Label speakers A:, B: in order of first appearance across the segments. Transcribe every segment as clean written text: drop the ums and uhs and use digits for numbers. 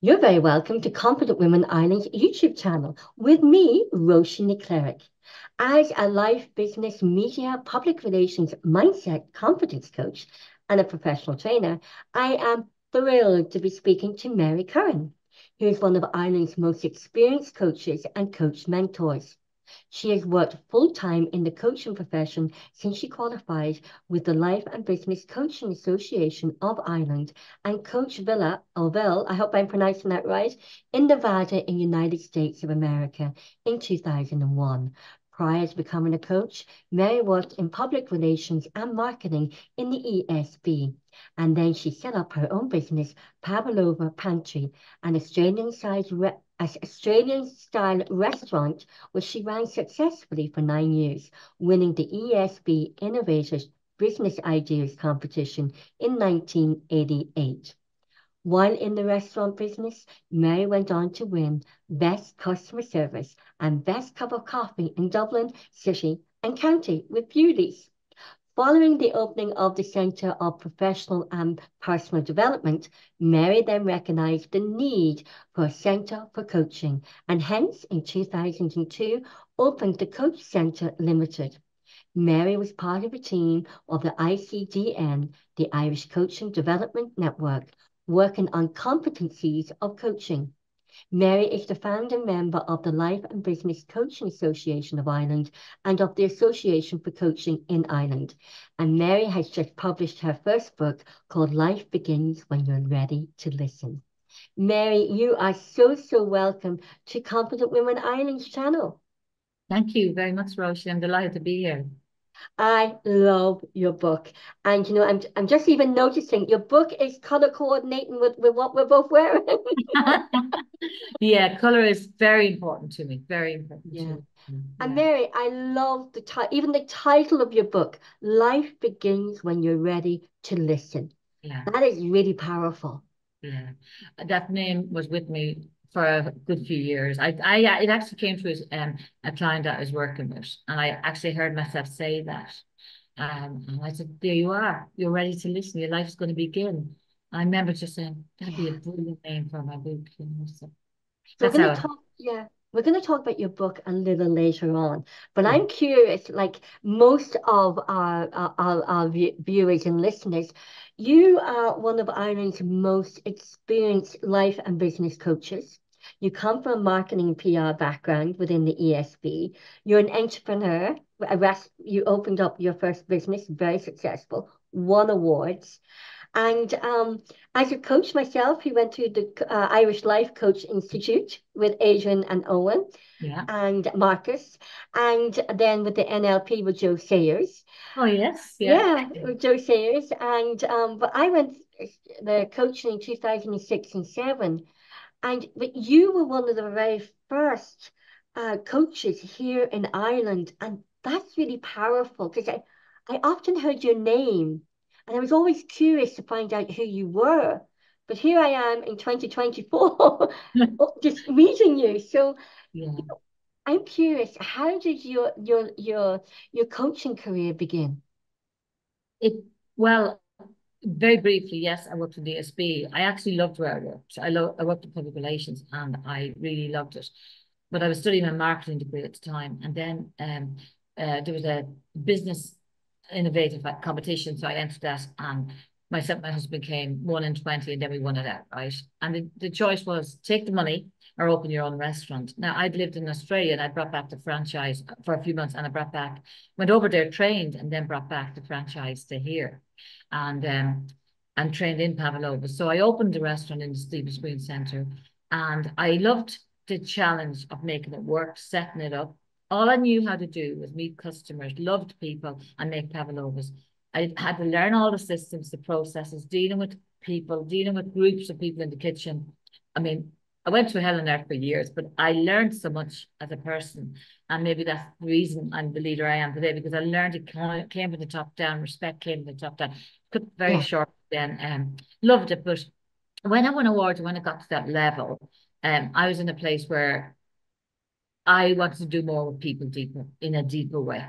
A: You're very welcome to Confident Women Ireland's YouTube channel with me, Roisin Cleric. As a life, business, media, public relations, mindset, confidence coach, and a professional trainer, I am thrilled to be speaking to Mary Curran, who is one of Ireland's most experienced coaches and coach mentors. She has worked full-time in the coaching profession since she qualified with the Life and Business Coaching Association of Ireland and Coach Villa Ovell, I hope I'm pronouncing that right, in Nevada in United States of America in 2001. Prior to becoming a coach, Mary worked in public relations and marketing in the ESB. And then she set up her own business, Pavlova Pantry, an Australian-style restaurant, which she ran successfully for 9 years, winning the ESB Innovators Business Ideas Competition in 1988. While in the restaurant business, Mary went on to win Best Customer Service and Best Cup of Coffee in Dublin City and County with Beauties. Following the opening of the Centre of Professional and Personal Development, Mary then recognised the need for a centre for coaching and hence in 2002 opened the Coach Centre Limited. Mary was part of a team of the ICDN, the Irish Coaching Development Network, working on competencies of coaching. Mary is the founding member of the Life and Business Coaching Association of Ireland and of the Association for Coaching in Ireland. And Mary has just published her first book called Life Begins When You're Ready to Listen. Mary, you are so welcome to Confident Women Ireland's channel.
B: Thank you very much, Roisin. I'm delighted to be here.
A: I love your book. And I'm just even noticing your book is color coordinating with what we're both wearing.
B: Yeah, color is very important to me. Very important to
A: Yeah.
B: me.
A: And
B: Yeah,
A: Mary, I love the title, even the title of your book, Life Begins When You're Ready to Listen.
B: yeah,
A: That is really powerful.
B: yeah. That name was with me for a good few years. It actually came through as a client that I was working with, and I actually heard myself say that. And I said, "There you are. You're ready to listen. Your life's going to begin." I remember just saying, "That'd be a
A: Yeah.
B: brilliant name for my book." So
A: So we're
B: that's
A: going
B: how
A: to
B: it.
A: talk, yeah, we're going to talk about your book a little later on. But
B: Yeah.
A: I'm curious, like most of our viewers and listeners, you are one of Ireland's most experienced life and business coaches. You come from a marketing and PR background within the ESB. You're an entrepreneur. You opened up your first business, very successful, won awards. And as a coach myself, who went to the Irish Life Coach Institute with Adrian and Owen
B: Yeah.
A: and Marcus, and then with the NLP with Joe Sayers.
B: Oh, yes. Yeah.
A: Yeah, with Joe Sayers. And but I went the coaching in 2006 and 7. But you were one of the very first coaches here in Ireland, and that's really powerful because I often heard your name, and I was always curious to find out who you were. But here I am in 2024, just meeting you. So
B: Yeah.
A: I'm curious, how did your coaching career begin?
B: It well, very briefly, yes, I worked for the SB. I actually loved where I worked. I worked in public relations and I really loved it. But I was studying a marketing degree at the time, and then there was a business innovative competition, so I entered that, and myself and my husband came 1 in 20, and then we won it out, right? And the choice was take the money or open your own restaurant. Now I'd lived in Australia and I brought back the franchise for a few months, and I brought back, went over there, trained, and then brought back the franchise to here, and trained in Pavlova. So I opened the restaurant in the Stephen Green Centre, and I loved the challenge of making it work, setting it up. All I knew how to do was meet customers, loved people, and make pavlovas. I had to learn all the systems, the processes, dealing with people, dealing with groups of people in the kitchen. I mean, I went to hell and earth for years, but I learned so much as a person. And maybe that's the reason I'm the leader I am today, because I learned it came from the top down, respect came from the top down. Took very
A: Yeah.
B: short then, loved it. But when I won awards, when I got to that level, I was in a place where I wanted to do more with people deeper, in a deeper way.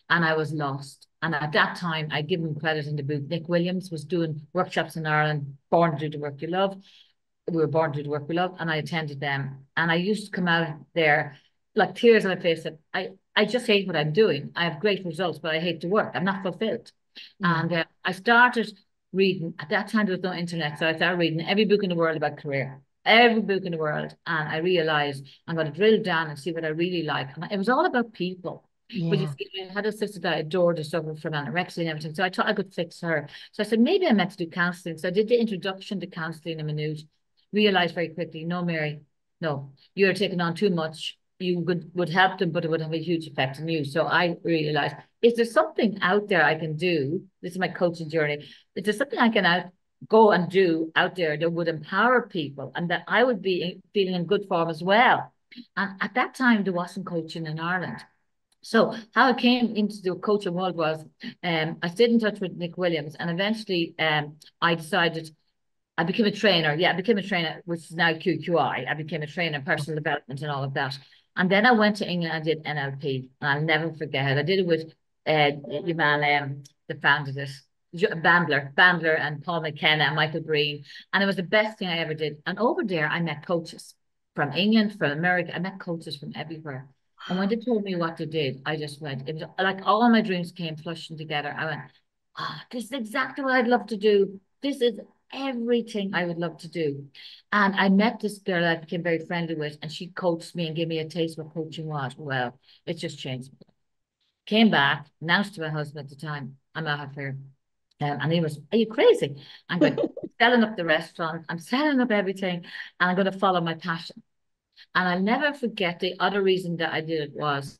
B: And I was lost. And at that time, I give him credit in the book. Nick Williams was doing workshops in Ireland, Born to Do the Work You Love. we were born to do the work we love, and I attended them. And I used to come out there like tears on my face that I just hate what I'm doing. I have great results, but I hate the work. I'm not fulfilled.
A: Yeah.
B: And I started reading. At that time, there was no internet, so I started reading every book in the world about career, every book in the world. And I realized I'm going to drill down and see what I really like. And it was all about people. But you
A: Yeah.
B: see, I had a sister that I adored who suffered from anorexia and everything. So I thought I could fix her. So I said, maybe I meant to do counseling. So I did the introduction to counseling in a minute, realized very quickly, no, Mary, no, you're taking on too much. You would help them, but it would have a huge effect on you. So I realized, is there something out there I can do? This is my coaching journey. Is there something I can go and do out there that would empower people and that I would be feeling in good form as well? And at that time, there wasn't coaching in Ireland. So how I came into the coaching world was I stayed in touch with Nick Williams, and eventually I decided I became a trainer. Yeah, I became a trainer, which is now QQI. I became a trainer in personal development and all of that. And then I went to England and did NLP. And I'll never forget it. I did it with your man that founded it, Bandler and Paul McKenna and Michael Breen. And it was the best thing I ever did. And over there, I met coaches from England, from America. I met coaches from everywhere. And when they told me what they did, I just went, it was like all my dreams came flushing together. I went, this is exactly what I'd love to do. This is everything I would love to do. And I met this girl I became very friendly with, and she coached me and gave me a taste of what coaching was. Well, it just changed me. Came back, announced to my husband at the time, I'm out of here. And he was, are you crazy? I'm going, selling up the restaurant, I'm selling up everything, and I'm going to follow my passion. And I'll never forget the other reason that I did it was,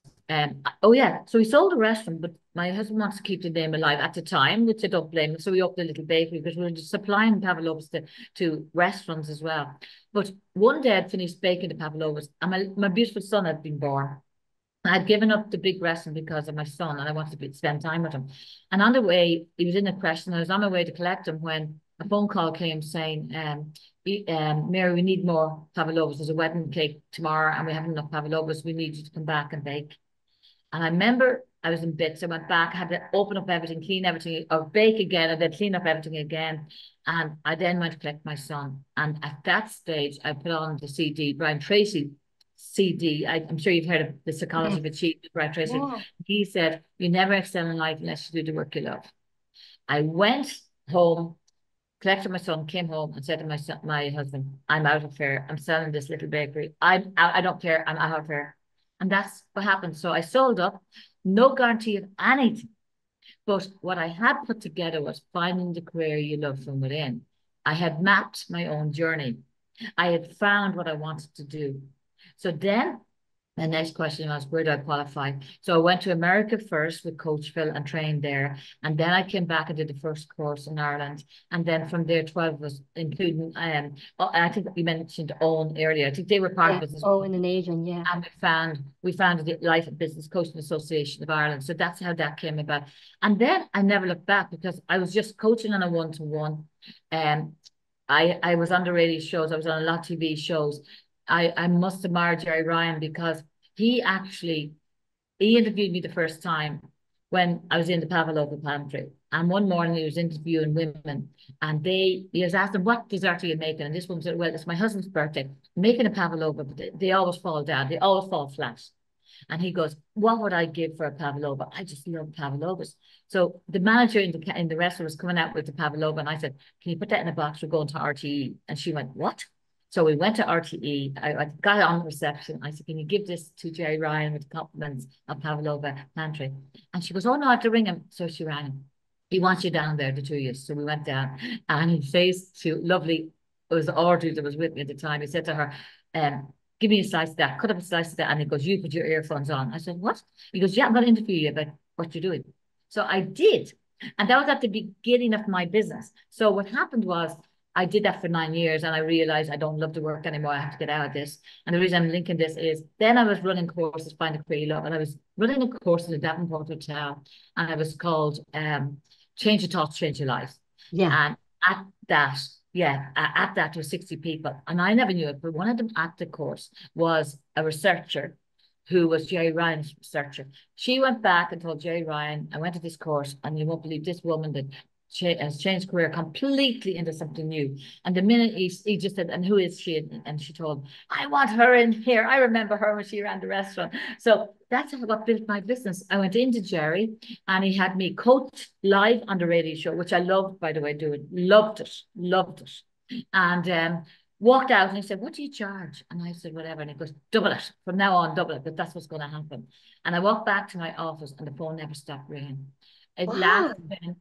B: oh yeah, so we sold a restaurant, but my husband wants to keep the name alive at the time, which I don't blame him. So we opened a little bakery because we were supplying pavlovas to restaurants as well. But one day I'd finished baking the pavlovas, and my beautiful son had been born. I'd given up the big restaurant because of my son, and I wanted to spend time with him. And on the way, he was in a crash, and I was on my way to collect him when a phone call came saying, Mary, we need more pavlovas. There's a wedding cake tomorrow, and we haven't enough pavlovas. We need you to come back and bake. And I remember I was in bits. I went back, had to open up everything, clean everything, or bake again, and then clean up everything again. And I then went to collect my son. And at that stage, I put on the CD, Brian Tracy CD. I'm sure you've heard of The Psychology of Achievement, Brian Tracy.
A: Yeah.
B: He said, you never excel in life unless you do the work you love. I went home, collected my son, came home and said to my husband, I'm out of here. I'm selling this little bakery. I don't care. I'm out of here. And that's what happened. So I sold up, no guarantee of anything. But what I had put together was finding the career you love from within. I had mapped my own journey. I had found what I wanted to do. So then the next question was, where do I qualify? So I went to America first with Coach Phil and trained there. And then I came back and did the first course in Ireland. And then from there, 12 was including, I think you mentioned Owen earlier. I think they were part of it as well.
A: Owen and Adrian, yeah.
B: And we founded the Life and Business Coaching Association of Ireland. So that's how that came about. And then I never looked back because I was just coaching on a one-to-one. I was on the radio shows. I was on a lot of TV shows. I must admire Jerry Ryan because he interviewed me the first time when I was in the Pavlova pantry. And one morning he was interviewing women and he was asked them, what dessert are you making? And this one said, well, it's my husband's birthday. I'm making a Pavlova, but they always fall down. They always fall flat. And he goes, what would I give for a Pavlova? I just love Pavlovas. So the manager in the restaurant was coming out with the Pavlova. And I said, can you put that in a box? We're going to RTE. And she went, what? So we went to RTE. I got on reception. I said, can you give this to Jerry Ryan with compliments of Pavlova Pantry? And she goes, oh, no, I have to ring him. So she rang him. He wants you down there, the two of you. So we went down and he says to lovely, it was Audrey that was with me at the time. He said to her, give me a slice of that, cut up a slice of that. And he goes, you put your earphones on. I said, what? He goes, yeah, I'm going to interview you about what you're doing. So I did. And that was at the beginning of my business. So what happened was, I did that for 9 years and I realized I don't love to work anymore. I have to get out of this. And the reason I'm linking this is then I was running courses, Find a Career You Love, and I was running a course in the Davenport Hotel and I was called Change Your Thoughts, Change Your Life.
A: Yeah.
B: And at that there were 60 people and I never knew it, but one of them at the course was a researcher who was Jerry Ryan's researcher. She went back and told Jerry Ryan, I went to this course and you won't believe this woman that has changed career completely into something new. And the minute he just said, and who is she? And she told, I want her in here. I remember her when she ran the restaurant. So that's what built my business. I went into Jerry and he had me coach live on the radio show, which I loved, by the way, doing. Loved it, loved it. And walked out and he said, what do you charge? And I said, whatever. And he goes, double it. From now on, double it, but that's what's going to happen. And I walked back to my office and the phone never stopped ringing.
A: Wow.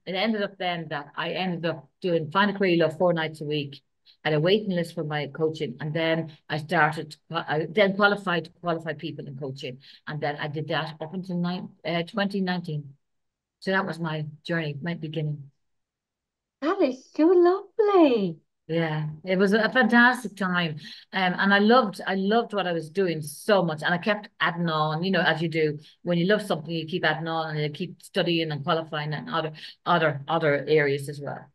B: It ended up then that I ended up doing Find a Career You Love 4 nights a week. I had a waiting list for my coaching, and then I then qualified to qualify people in coaching, and then I did that up until 2019. So that was my journey, my beginning.
A: That is so lovely.
B: Yeah, it was a fantastic time. And I loved what I was doing so much. And I kept adding on, as you do. When you love something, you keep adding on and you keep studying and qualifying and other areas as well.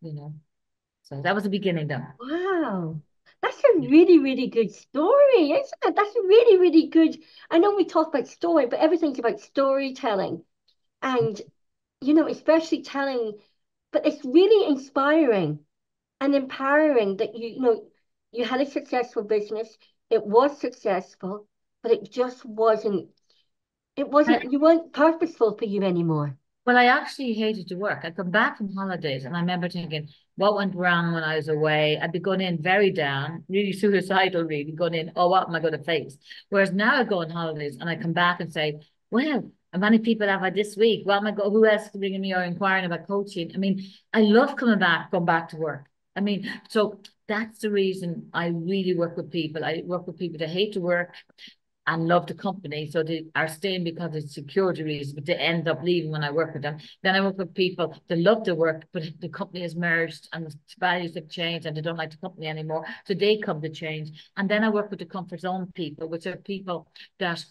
B: So that was the beginning then.
A: Wow. That's a really, really good story, isn't it? That's a really, really good. I know we talk about story, but everything's about storytelling. And, especially telling, but it's really inspiring and empowering that you had a successful business. It was successful, but you weren't purposeful for you anymore.
B: Well, I actually hated to work. I'd come back from holidays and I remember thinking, what went wrong when I was away? I'd be going in very down, really suicidal, really going in, oh, what am I going to face? Whereas now I go on holidays and I come back and say, well, how many people have I this week? Well, who else is bringing me or inquiring about coaching? I mean, I love going back to work. I mean, so that's the reason I really work with people. I work with people that hate to work and love the company. So they are staying because of security reasons, but they end up leaving when I work with them. Then I work with people that love the work, but the company has merged and the values have changed and they don't like the company anymore. So they come to change. And then I work with the comfort zone people, which are people that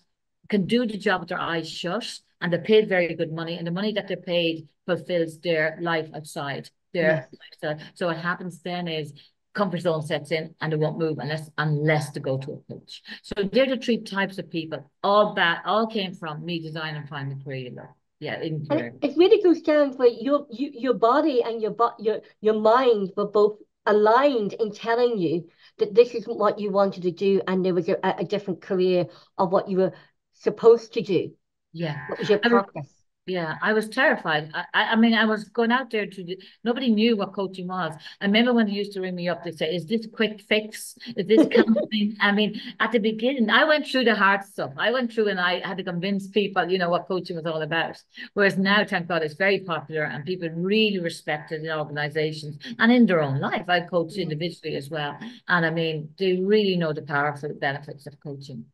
B: can do the job with their eyes shut and they're paid very good money. And the money that they're paid fulfills their life outside their
A: Yes.
B: lifestyle. So what happens then is comfort zone sets in and they won't move unless to go to a coach. So they're the three types of people. All came from me design and finding career you love. Yeah, in
A: And
B: career.
A: it really goes down where your body and your mind were both aligned in telling you that this isn't what you wanted to do, and there was a different career of what you were supposed to do.
B: Yeah.
A: What was your
B: I,
A: purpose?
B: Yeah, I was terrified. I mean, I was going out there nobody knew what coaching was. I remember when they used to ring me up, they'd say, is this a quick fix? Is this counseling? I mean, at the beginning, I went through the hard stuff. I went through and I had to convince people, what coaching was all about. Whereas now, thank God, it's very popular and people really respect it in organizations and in their own life. I coach
A: Yeah.
B: individually as well. And I mean, they really know the powerful benefits of coaching.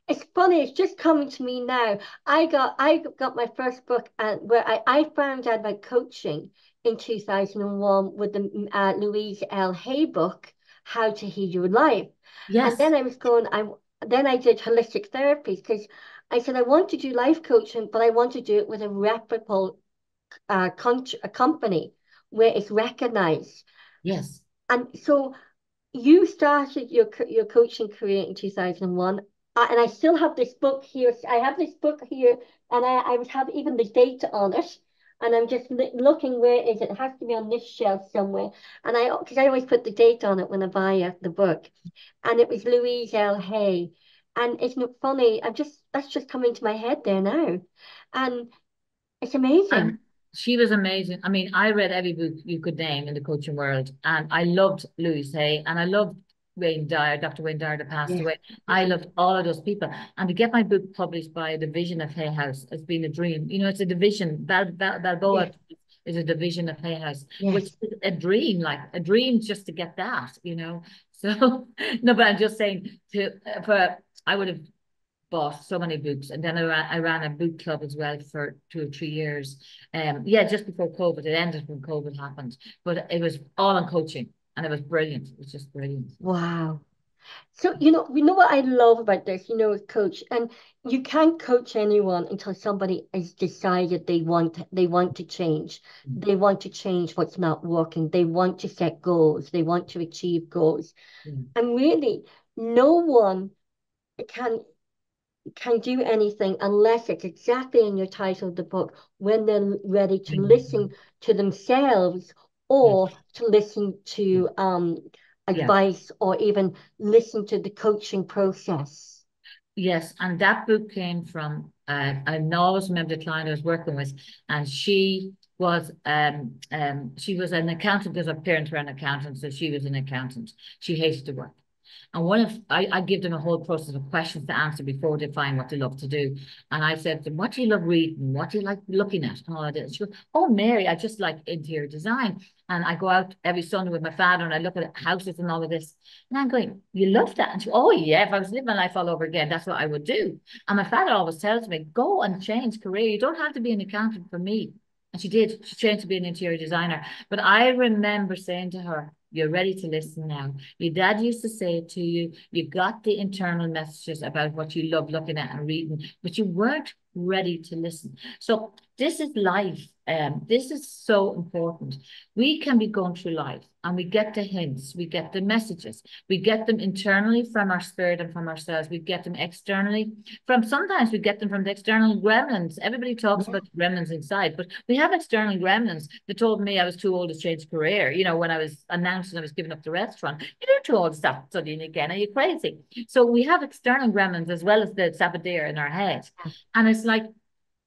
A: It's funny, it's just coming to me now. I got my first book and where I found out about coaching in 2001 with the Louise L. Hay book, How to Heal Your Life. And
B: Yes,
A: then I did holistic therapy because I said I want to do life coaching, but I want to do it with a reputable a company where it's recognized.
B: yes.
A: And so you started your coaching career in 2001, and I still have this book here. I have this book here, and I would have even the date on it. And I'm just looking where is it? It has to be on this shelf somewhere. And because I always put the date on it when I buy the book, and it was Louise L. Hay. And it's not funny. That's just coming to my head there now, and it's amazing.
B: And she was amazing. I mean, I read every book you could name in the coaching world, and I loved Louise Hay, and I loved Wayne Dyer, Dr. Wayne Dyer that passed
A: Yes.
B: away. I loved all of those people. And to get my book published by a division of Hay House has been a dream. It's a division. Balboa
A: Yes.
B: is a division of Hay House, which
A: Yes.
B: is a dream, like a dream just to get that. So, no, but I'm just saying I would have bought so many books. And then I ran a book club as well for 2 or 3 years. Yeah, just before COVID. It ended when COVID happened. But it was all on coaching and it was brilliant. It was just brilliant.
A: Wow. So, we know what I love about this, coach, and you can't coach anyone until somebody has decided they want to change. They want to change what's not working. They want to set goals. They want to achieve goals.
B: Mm.
A: And really, no one can can do anything unless it's exactly in your title of the book when they're ready to listen to themselves or to listen to
B: Yeah.
A: advice or even listen to the coaching process.
B: Yes, and that book came from I always remember the client I was working with, and she was an accountant because her parents were an accountant, so she was an accountant. She hated to work. And one of I give them a whole process of questions to answer before they find what they love to do. And I said to them, what do you love reading? What do you like looking at? And all of this. She goes, oh, Mary, I just like interior design. And I go out every Sunday with my father and I look at houses and all of this. And I'm going, you love that? And she goes, oh, yeah, if I was living my life all over again, that's what I would do. And my father always tells me, go and change career. You don't have to be an accountant for me. And she did. She changed to be an interior designer. But I remember saying to her, you're ready to listen now. Your dad used to say it to you. You got the internal messages about what you love looking at and reading, but you weren't ready to listen. So this is life. This is so important. We can be going through life and we get the hints, we get the messages, we get them internally from our spirit and from ourselves. We get them externally from sometimes we get them from the external gremlins. Everybody talks
A: Yeah.
B: about gremlins inside, but we have external gremlins that told me I was too old to change career. You know, when I was announcing I was giving up the restaurant, you're too old to stop studying again. Are you crazy? So we have external gremlins as well as the saboteur in our head. And it's like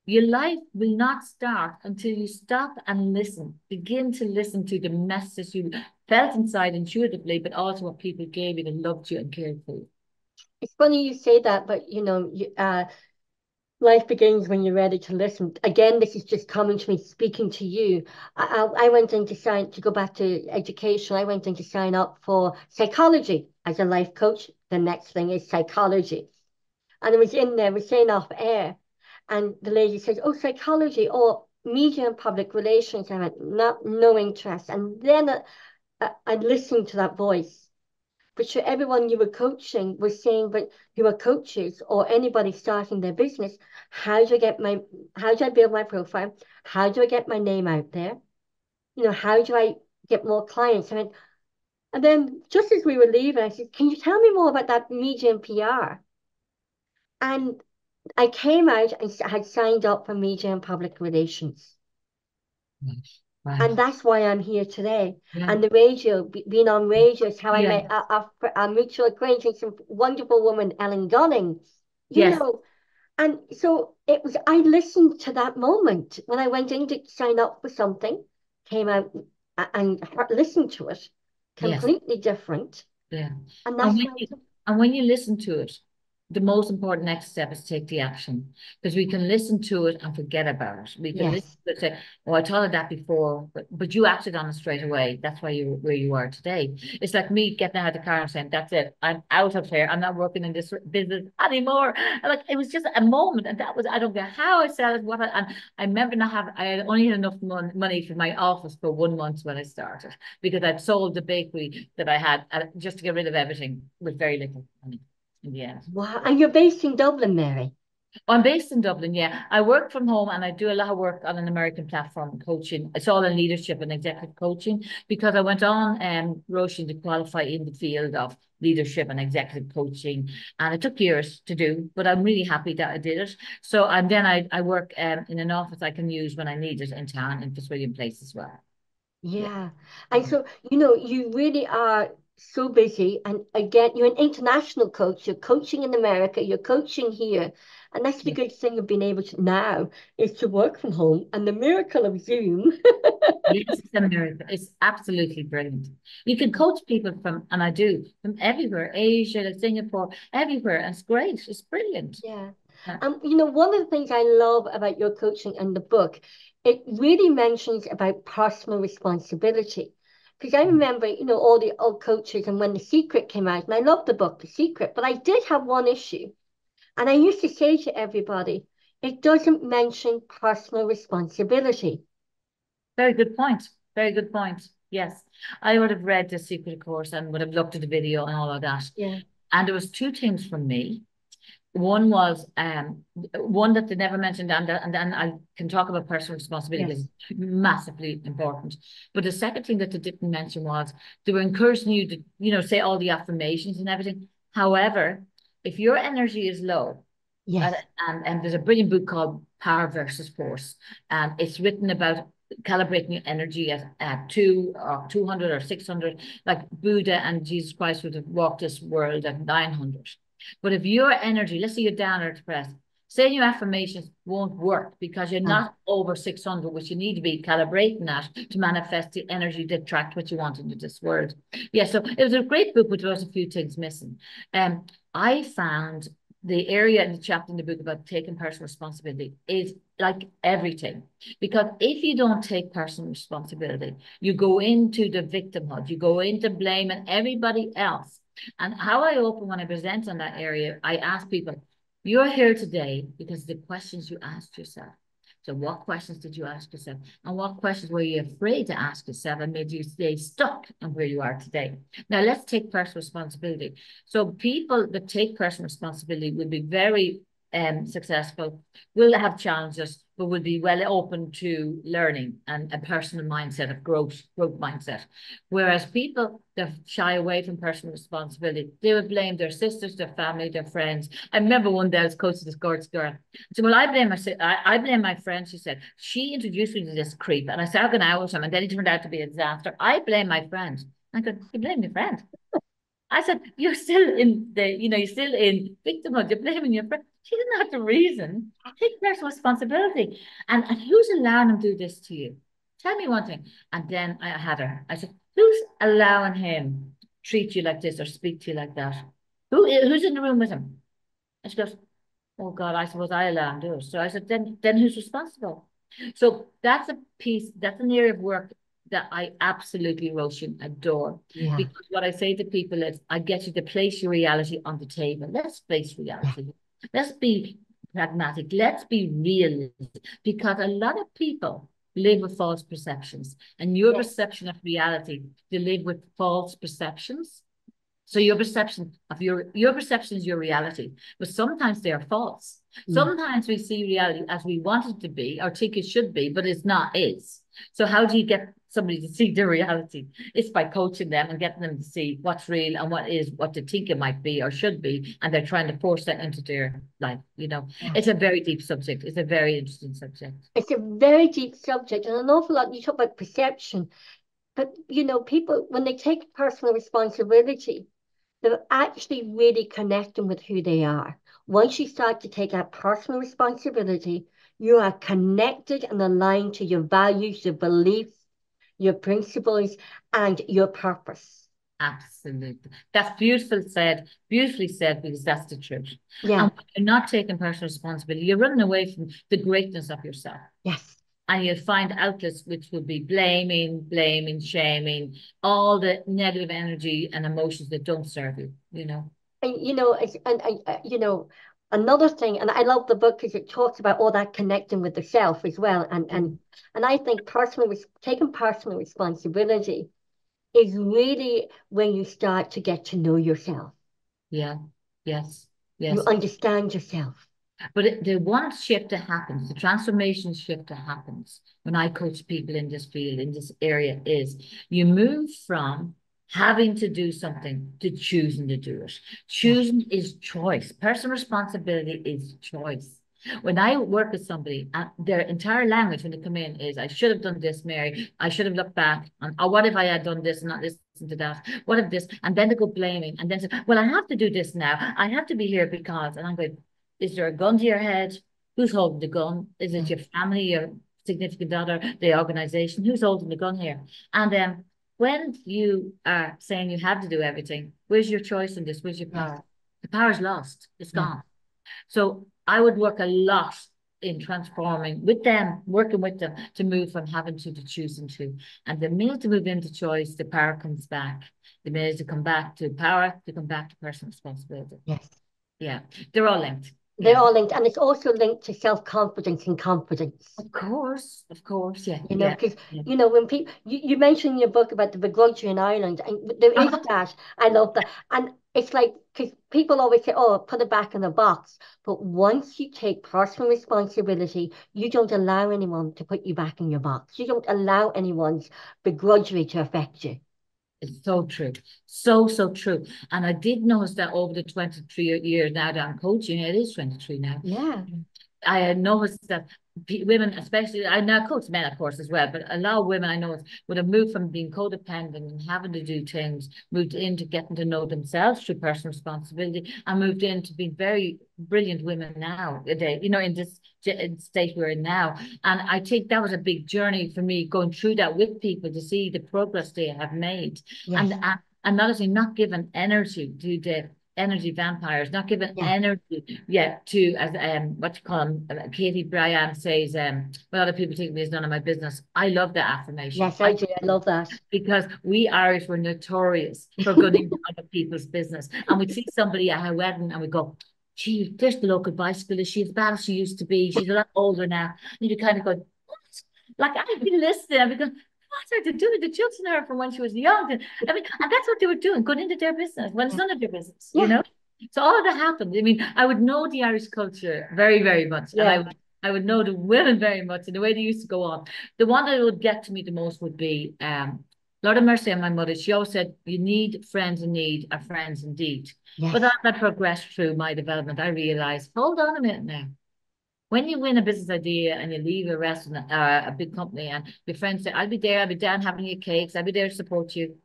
B: your life will not start until you stop and listen. Begin to listen to the message you felt inside intuitively, but also what people gave you that loved you and cared for you.
A: It's funny you say that, but life begins when you're ready to listen. Again, this is just coming to me, speaking to you. I went in to go back to education. I went in to sign up for psychology as a life coach. The next thing is psychology. And I was in there, we're saying off air, and the lady says, oh, psychology or media and public relations. I went, no interest. And then I listened to that voice. But sure, everyone you were coaching was saying, but who are coaches or anybody starting their business, how do I build my profile? How do I get my name out there? How do I get more clients? And then just as we were leaving, I said, can you tell me more about that media and PR? And I came out and had signed up for media and public relations.
B: Right.
A: And that's why I'm here today.
B: Yeah.
A: And the radio, being on radio is how I
B: Yeah.
A: met our mutual acquaintance, a wonderful woman, Ellen Gunning. You
B: Yes.
A: know, and so I listened to that moment when I went in to sign up for something, came out and listened to it,
B: Yes.
A: completely different.
B: Yeah.
A: And
B: And
A: that's
B: when
A: why,
B: you listen to it, the most important next step is take the action because we can listen to it and forget about it. We can listen
A: yes.
B: to it and say, "Oh, I thought of that before," but you acted on it straight away. That's why you're where you are today. It's like me getting out of the car and saying, "That's it. I'm out of here. I'm not working in this business anymore." And like it was just a moment, and that was I don't care how I said it, and I remember not having. I had only had enough money for my office for 1 month when I started because I'd sold the bakery that I had just to get rid of everything with very little money in the end.
A: Wow. And you're based in Dublin, Mary.
B: I'm based in Dublin, yeah. I work from home and I do a lot of work on an American platform coaching. It's all in leadership and executive coaching because I went on Roisin to qualify in the field of leadership and executive coaching. And it took years to do, but I'm really happy that I did it. So, and then I work in an office I can use when I need it in town in Fitzwilliam Place as well. Yeah.
A: Yeah. And so, you really are so busy. And again, you're an international coach. You're coaching in America, you're coaching here. And that's the
B: Yeah.
A: good thing of being able to now is to work from home and the miracle of Zoom.
B: Yes, it's a miracle. It's absolutely brilliant. You can coach people from, and I do, from everywhere, Asia, Singapore, everywhere. And it's great. It's brilliant.
A: Yeah.
B: Yeah.
A: One of the things I love about your coaching and the book, it really mentions about personal responsibility. Because I remember, all the old coaches and when The Secret came out, and I love the book, The Secret, but I did have one issue. And I used to say to everybody, it doesn't mention personal responsibility.
B: Very good point. Very good point. Yes. I would have read The Secret Course and would have looked at the video and all of that.
A: Yeah.
B: And there was two things from me. One was one that they never mentioned, and then I can talk about personal responsibility because
A: Yes.
B: it's massively important. But the second thing that they didn't mention was they were encouraging you to, say all the affirmations and everything. However, if your energy is low,
A: Yes.
B: and there's a brilliant book called Power versus Force, and it's written about calibrating your energy at 200 or 600, like Buddha and Jesus Christ would have walked this world at 900. But if your energy, let's say you're down or depressed, saying your affirmations won't work because you're not over 600, which you need to be calibrating that to manifest the energy to attract what you want into this world. Yeah, so it was a great book, but there was a few things missing. I found the area in the chapter in the book about taking personal responsibility is like everything. Because if you don't take personal responsibility, you go into the victimhood, you go into blaming everybody else. And how I open when I present on that area, I ask people, you're here today because of the questions you asked yourself. So what questions did you ask yourself? And what questions were you afraid to ask yourself and made you stay stuck in where you are today? Now let's take personal responsibility. So people that take personal responsibility will be very successful, will have challenges, but will be well open to learning and a personal mindset of growth mindset. Whereas people that shy away from personal responsibility, they would blame their sisters, their family, their friends. I remember one day I was coaching this girl. So, well, I blame my friend. She said, she introduced me to this creep. And I started going out with him, and then he turned out to be a disaster. I blame my friend. I go, you blame your friend. I said, you're still in you're still in victimhood. You're blaming your friend. She didn't have the reason. Take personal responsibility. And who's allowing him to do this to you? Tell me one thing. And then I had her. I said, who's allowing him to treat you like this or speak to you like that? Who's in the room with him? And she goes, oh God, I suppose I allow him to do it. So I said, then who's responsible? So that's a piece, that's an area of work that I absolutely, Roisin, adore.
A: Yeah.
B: Because what I say to people is, I get you to place your reality on the table. Let's face reality. Let's be pragmatic. Let's be real. Because a lot of people live with false perceptions. And your perception of reality, they live with false perceptions. So your perception of your perception is your reality, but sometimes they are false. Sometimes we see reality as we want it to be or think it should be, but it's not is. So how do you get somebody to see the reality? It's by coaching them and getting them to see what's real and what is what they think it might be or should be, and they're trying to force that into their life. It's a very deep subject. It's a very interesting subject.
A: It's a very deep subject, and an awful lot. You talk about perception, but people, when they take personal responsibility, they're actually really connecting with who they are. Once you start to take that personal responsibility, you are connected and aligned to your values, your beliefs, your principles, and your purpose.
B: Absolutely. That's beautifully said, because that's the truth.
A: Yeah.
B: And when you're not taking personal responsibility, you're running away from the greatness of yourself.
A: Yes.
B: And you'll find outlets which will be blaming, shaming, all the negative energy and emotions that don't serve you,
A: And another thing, and I love the book because it talks about all that connecting with the self as well. And I think taking personal responsibility is really when you start to get to know yourself.
B: Yeah. Yes.
A: You understand yourself.
B: But the one shift that happens, the transformation shift that happens when I coach people in this field, in this area, is you move from having to do something to choosing to do it. Choosing is choice. Personal responsibility is choice. When I work with somebody, and their entire language when they come in is, I should have done this, Mary. I should have looked back. Or what if I had done this and not listened to that? What if this? And then they go blaming. And then say, well, I have to do this now. I have to be here because. And I'm going, is there a gun to your head? Who's holding the gun? Is it your family, your significant other, the organization? Who's holding the gun here? And when you are saying you have to do everything, where's your choice in this? Where's your power? The power's lost. It's gone. So I would work a lot in transforming with them, working with them to move from having to choosing to. And the minute to move into choice, the power comes back. The minute to come back to power, to come back to personal responsibility.
A: Yes.
B: Yeah, they're all linked.
A: They're all linked, and it's also linked to self-confidence and confidence.
B: Of course,
A: yeah. Because when people, you mentioned in your book about the begrudgery in Ireland, and there is that. I love that, and it's like, because people always say, "Oh, put it back in the box," but once you take personal responsibility, you don't allow anyone to put you back in your box. You don't allow anyone's begrudgery to affect you.
B: It's so true. So true. And I did notice that over the 23 years now that I'm coaching, it is 23 now.
A: Yeah.
B: I had noticed that women, especially, I now coach men, of course, as well, but a lot of women I know would have moved from being codependent and having to do things, moved into getting to know themselves through personal responsibility, and moved into being very brilliant women now, in this state we're in now. And I think that was a big journey for me, going through that with people to see the progress they have made.
A: Yes.
B: And not only not giving energy to the energy vampires, not giving
A: Yeah.
B: energy yet to, as what you call them, Katie Bryan says, what other people think of me is none of my business. I love that affirmation.
A: Yes, I do. I love that.
B: Because we Irish were notorious for going into other people's business. And we'd see somebody at a wedding and we go, gee, there's the local bicyclist. She's as bad as she used to be. She's a lot older now. And you kind of go, what? Like I've been listening. I've been going, what are they doing? They're judging her from when she was young. I mean, and that's what they were doing, going into their business when it's none of their business, you
A: Yeah.
B: know? So all of that happened. I mean, I would know the Irish culture very, very much. And
A: Yeah.
B: I would know the women very much and the way they used to go on. The one that would get to me the most would be Lord of mercy on my mother. She always said, you need friends in need are friends indeed. But
A: Yes.
B: as I progressed through my development, I realized, hold on a minute now. When you win a business idea and you leave a restaurant, a big company, and your friends say, I'll be there, I'll be down having your cakes, I'll be there to support you,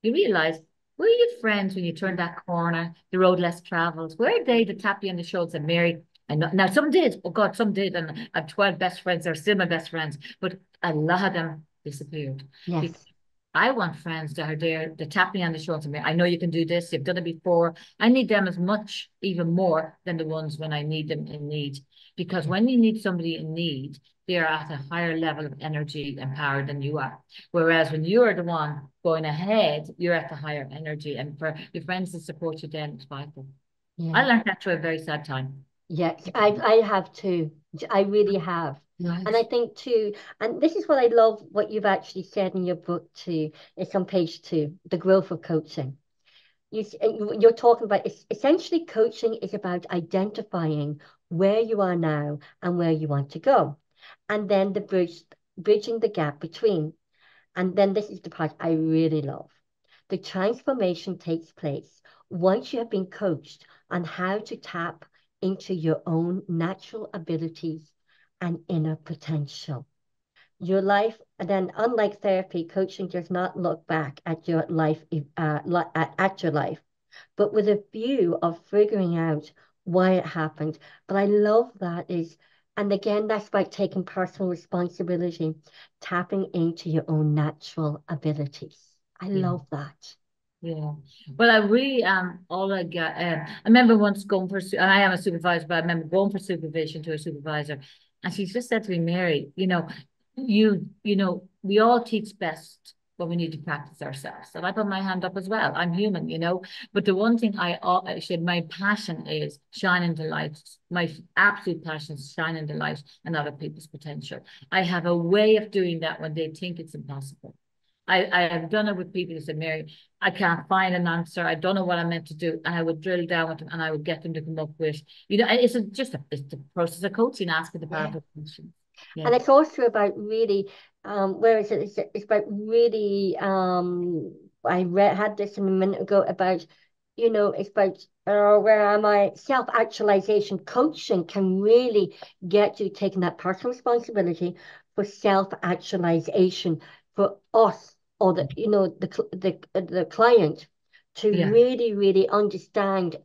B: you realize, were your friends when you turned that corner, the road less traveled? Were they to tap you on the shoulder and Mary? And now some did, oh God, some did. And I've 12 best friends, they're still my best friends, but a lot of them disappeared.
A: Yes.
B: Because I want friends that are there to tap me on the shoulder and me. I know you can do this, you've done it before. I need them as much, even more than the ones when I need them in need. Because when you need somebody in need, they're at a higher level of energy and power than you are. Whereas when you're the one going ahead, you're at the higher energy. And for your friends to support you then, it's vital. I
A: Yeah.
B: learned that through a very sad time.
A: Yes. I have too. I really have. And I
B: Right.
A: think too, and this is what I love what you've actually said in your book too. It's on page 2, The Growth of Coaching. You're talking about essentially coaching is about identifying where you are now and where you want to go, and then bridging the gap between. And then this is the part I really love. The transformation takes place once you have been coached on how to tap into your own natural abilities and inner potential. Your life, and then unlike therapy, coaching does not look back at your life, at your life, but with a view of figuring out why it happened. But I love that is, and again, that's about taking personal responsibility, tapping into your own natural abilities. I
B: Yeah.
A: love that.
B: Yeah. Well, I really all I got. I remember once going for, and I am a supervisor, but I remember going for supervision to a supervisor, and she just said to me, Mary, we all teach best when we need to practice ourselves. And I put my hand up as well. I'm human, But the one thing I said, my passion is shining the light. My absolute passion is shining the light on other people's potential. I have a way of doing that when they think it's impossible. I have done it with people who said, Mary, I can't find an answer. I don't know what I'm meant to do. And I would drill down with them and I would get them to come up with, it's the process of coaching, asking the
A: Yeah.
B: powerful questions. Yeah.
A: And it's also about really, where is it? It's about really, had this a minute ago about, it's about, where am I? Self-actualization coaching can really get you taking that personal responsibility for self-actualization for us or the client to
B: Yeah.
A: really, really understand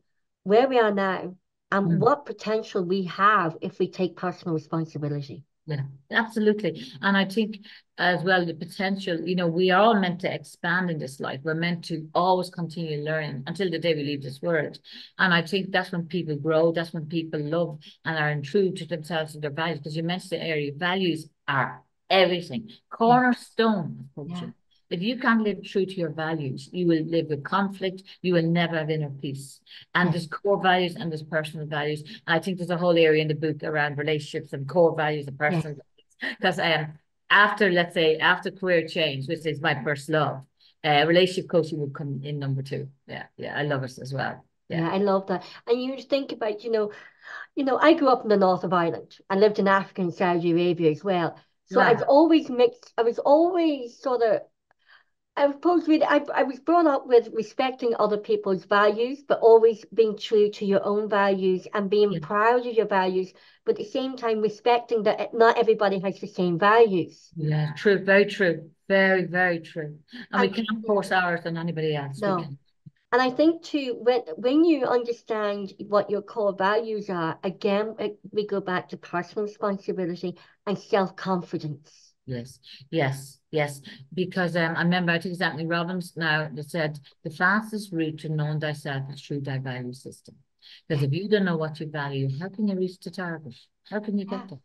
A: where we are now and
B: Mm.
A: what potential we have if we take personal responsibility.
B: Yeah, absolutely. And I think as well, the potential, we are all meant to expand in this life. We're meant to always continue learning until the day we leave this world. And I think that's when people grow. That's when people love and are true to themselves and their values. Because you mentioned the area, values are everything.
A: Yeah.
B: Cornerstone of
A: Yeah.
B: coaching. If you can't live true to your values, you will live with conflict. You will never have inner peace. And
A: Yes.
B: there's core values and there's personal values. And I think there's a whole area in the book around relationships and core values and
A: Yes.
B: personal values. Because after, let's say, after career change, which is my first love, relationship coaching would come in number 2. Yeah, yeah, I love it as well.
A: Yeah,
B: Yeah,
A: I love that. And you think about, I grew up in the north of Ireland. I lived in Africa and Saudi Arabia as well. So I've
B: wow.
A: always mixed, I was always sort of I suppose really, I was brought up with respecting other people's values, but always being true to your own values and being
B: Yeah,
A: proud of your values, but at the same time respecting that not everybody has the same values.
B: yeah, true, very true, very, very true. And we
A: And
B: can't
A: yeah,
B: force ours on anybody else. We
A: no.
B: can.
A: And I think too, when you understand what your core values are, again, we go back to personal responsibility and self-confidence.
B: Yes, yes, yes. Because I remember, I think it's Anthony Robbins now that said the fastest route to knowing thyself is through thy value system. Because
A: Yeah,
B: if you don't know what you value, how can you reach the target? How can you
A: yeah.
B: get there?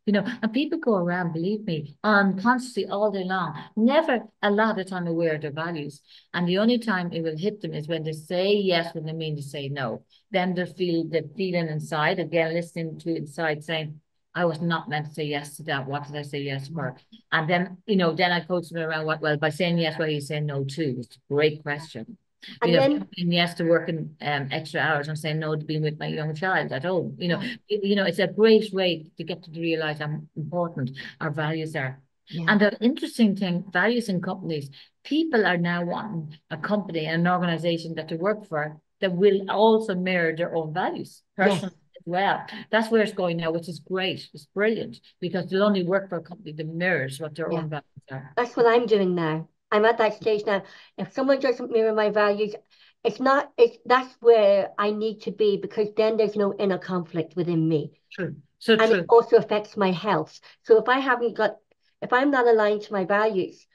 B: You know, and people go around, believe me, on constantly all day long, never a lot of the time aware of their values. And the only time it will hit them is when they say yes when they mean to say no. Then they feel the feeling inside, again, listening to inside saying, I was not meant to say yes to that. What did I say yes for? And then, then I coach them around what, well, by saying yes, what are you saying no to? It's a great question.
A: And
B: If I'm
A: then,
B: saying yes to working extra hours, I'm saying no to being with my young child at home.
A: yeah,
B: It's a great way to get to realize how important our values are.
A: yeah,
B: And the interesting thing, values in companies, people are now wanting a company, an organization that to work for that will also mirror their own values,
A: yes,
B: personally as well. That's where it's going now, which is great. It's brilliant because they'll only work for a company that mirrors what their
A: yeah.
B: own values are.
A: That's what I'm doing now. I'm at that stage now. If someone doesn't mirror my values, that's where I need to be because then there's no inner conflict within me.
B: True. So
A: And it
B: true.
A: also affects my health. So if I'm not aligned to my values,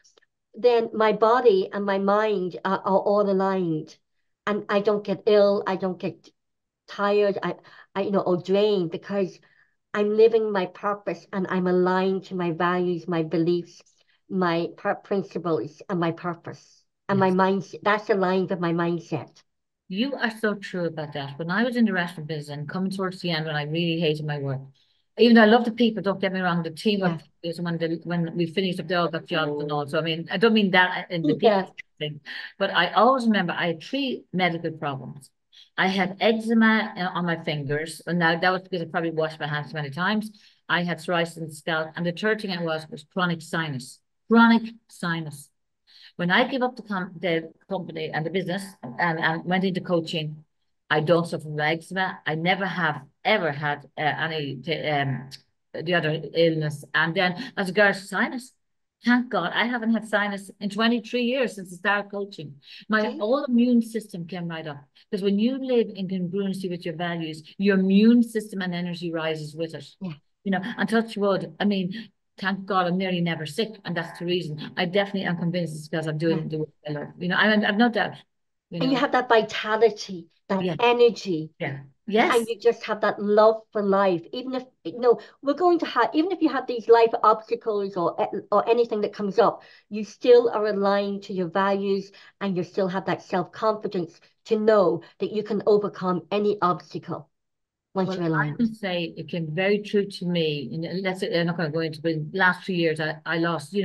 A: then my body and my mind are all aligned. And I don't get ill, I don't get tired, or drained because I'm living my purpose and I'm aligned to my values, my beliefs, my principles, and my purpose. And my
B: Yes.
A: mindset, that's aligned with my mindset.
B: You are so true about that. When I was in the restaurant business and coming towards the end when I really hated my work, even though I love the people, don't get me wrong, the
A: Yeah.
B: teamwork is when we finished up, they all got jobs and all. So I mean, I don't mean that in the people
A: Yeah.
B: thing, but I always remember I had three medical problems. I had eczema on my fingers, and now that was because I probably washed my hands many times. I had psoriasis in the scalp, and the third thing I was chronic sinus. Chronic sinus. When I gave up the company and the business and went into coaching, I don't suffer from eczema. I never have ever had any the other illness. And then as regards to sinus, thank God I haven't had sinus in 23 years since I started coaching. My
A: See?
B: whole immune system came right up. Because when you live in congruency with your values, your immune system and energy rises with it.
A: Yeah.
B: And touch wood, I mean, thank God I'm nearly never sick. And that's the reason. I definitely am convinced it's because I'm
A: Yeah.
B: doing the work I love. I've no doubt, you
A: And you
B: know.
A: have that vitality, that
B: Yeah,
A: energy,
B: yeah.
A: and
B: Yes.
A: you just have that love for life. Even if, we're going to have, even if you have these life obstacles or anything that comes up, you still are aligned to your values and you still have that self-confidence to know that you can overcome any obstacle once
B: Well,
A: you're
B: I
A: aligned.
B: would say it came very true to me. And let's say I'm not going to go into, but in the last 2 years, I lost,